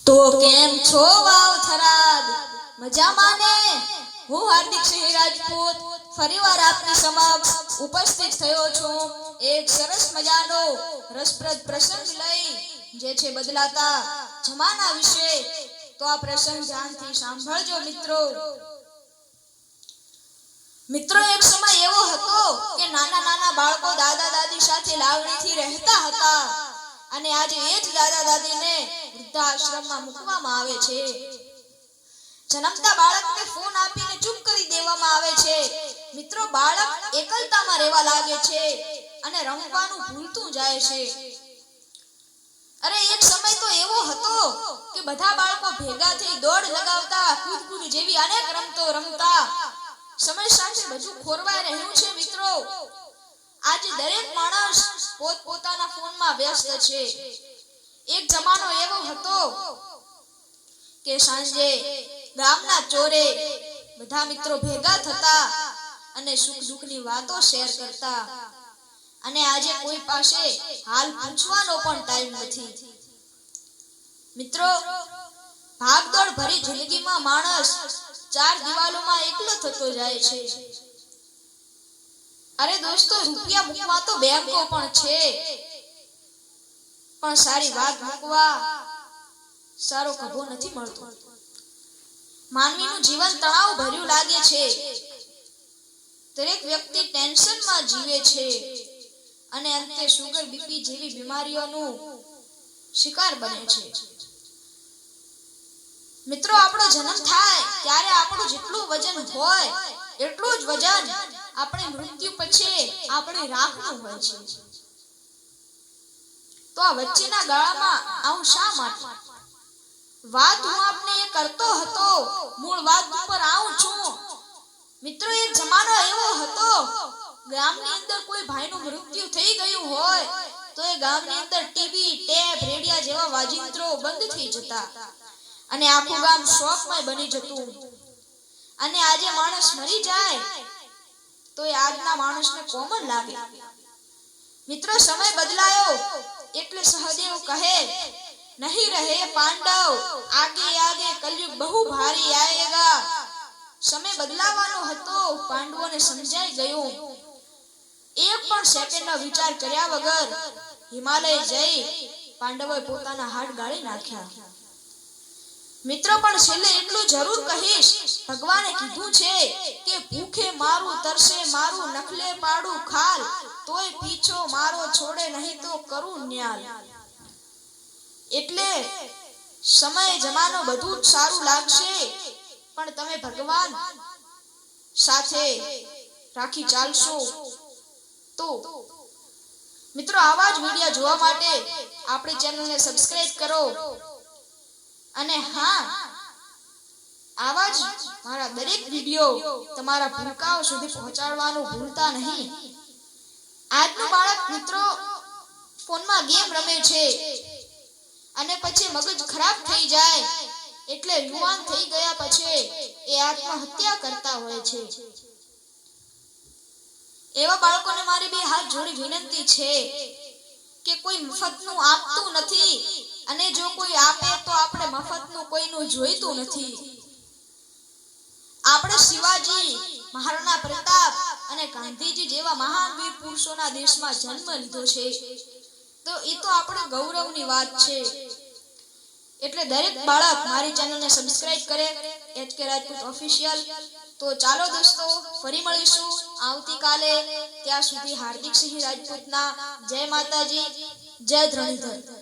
તો કેમ છો વાવ થરાદ મજામાં ને? હું હાર્દિક સિંહ રાજપૂત ફરીવાર આપની સમક્ષ ઉપસ્થિત થયો છું એક સરસ મજાનો રસપ્રદ પ્રસંગ લઈ, જે છે બદલાતા જમાના વિશે. તો આ પ્રસંગ ધ્યાનથી સાંભળજો મિત્રો. એક સમય એવો હતો કે નાના નાના બાળકો દાદા દાદી સાથે લાગણીથી રહેતા હતા, અને આજે એ જ દાદા દાદીને વૃદ્ધાશ્રમમાં મૂકવામાં આવે છે. જન્મતા બાળકને ફોન આપીને ચૂપ કરી દેવામાં આવે છે. મિત્રો, બાળક એકલતામાં રહેવા લાગે છે અને રમવાનું ભૂલતું જાય છે. અરે એક સમય તો એવો હતો કે બધા બાળકો ભેગા થઈ દોડ લગાવતા, કૂદકૂદ જેવી અનેક રમતો રમતા. સમય સાથે બધું ખોરવાઈ રહ્યું છે મિત્રો. આજે દરેક માણસ પોતપોતાના ફોનમાં વ્યસ્ત છે. એક જમાનો એવો હતો કે સાંજે ગામના ચોરે બધા મિત્રો ભેગા થતા અને સુખ દુઃખની વાતો શેર કરતા. અને આજે કોઈ પાસે હાલ પૂછવાનો પણ ટાઈમ નથી. મિત્રો, ભાગદોડ ભરી જિંદગીમાં માણસ ચાર દિવાલોમાં એકલો થતો જાય છે. અરે દોસ્તો, રૂપિયા મૂકવા તો બેંકો પણ છે, પણ સારી વાત મૂકવા સારો ખભો નથી મળતો. માનવીનું જીવન તણાવ ભર્યું લાગે છે. દરેક વ્યક્તિ ટેન્શનમાં જીવે છે અને અંતે શુગર, બીપી જેવી બીમારીઓનું શિકાર બને છે. મિત્રો, આપણો જન્મ થાય ત્યારે આપણું જેટલું વજન હોય એટલું જ વજન આપણી મૃત્યુ પછી આપણી રાખનું હોય છે. તો આ વચ્ચેના ગાળામાં આવું શા માટે? વાત હું આપને એ કરતો હતો, મૂળ વાત ઉપર આવું છું. મિત્રો, એક જમાનો એવો હતો, ગામની અંદર કોઈ ભાઈનું મૃત્યુ થઈ ગયું હોય તો એ ગામની અંદર ટીવી, ટેપ, રેડિયા જેવા વાજિંત્રો બંધ થઈ જતા અને આખું ગામ શોકમય બની જતું. અને આજે માણસ મરી જાય તો એ આજના માણસને કોમન લાગે. મિત્રો, સમય બદલાયો એટલે સહદેવ કહે, નહીં રહે પાંડવ, આગે આગે કલયુગ બહુ ભારી આયેગા. સમય બદલાવાનો હતો, પાંડવોને સમજાઈ ગયું. એક પણ સેકન્ડનો વિચાર કર્યા વગર હિમાલય જઈ પાંડવોએ પોતાના હાડ ગાળી નાખ્યા. મિત્રો, પણ છેલ્લે એટલું જરૂર કહીશ, ભગવાને કીધું છે કે ભૂખે મારું, તરસે મારું, નખલે પાડું ખાલ, તોય પીછો મારો છોડે નહીં તો કરું ન્યાલ. એટલે સમય જમાનો બધું જ સારું લાગશે, પણ તમે ભગવાન સાથે રાખી ચાલશો તો. મિત્રો, આવા જ વિડિયો જોવા માટે આપણી ચેનલને સબસ્ક્રાઇબ કરો. અને હા, આવા જ મારા દરેક વિડિયો તમારા ભૂલકાઓ સુધી પહોંચાડવાનું ભૂલતા નહીં. આજનું બાળક મિત્રો ફોનમાં ગેમ રમે છે અને પછી મગજ ખરાબ થઈ જાય એટલે યુવાન થઈ ગયા પછી એ આત્મહત્યા કરતા હોય છે. એવા બાળકોને મારી બે હાથ જોડી વિનંતી છે કે કોઈ મફતનું આપતું નથી, અને જો કોઈ આપે તો આપણે મફતનું કોઈનું જોઈતું નથી. આપણે શિવાજી, મહારાણા પ્રતાપ અને ગાંધીજી જેવા મહાન વીર પુરુષોના દેશમાં જન્મ લીધો છે, તો એ તો આપણે ગૌરવની વાત છે. એટલે દરેક બાળક મારી ચેનલને સબસ્ક્રાઇબ કરે, HK રાજપૂત ઓફિશિયલ. તો ચાલો દોસ્તો, ફરી મળીશું આવતીકાલે. ત્યાં સુધી હાર્દિક સિંહ રાજપૂતના જય માતાજી, જય ધરણીધર.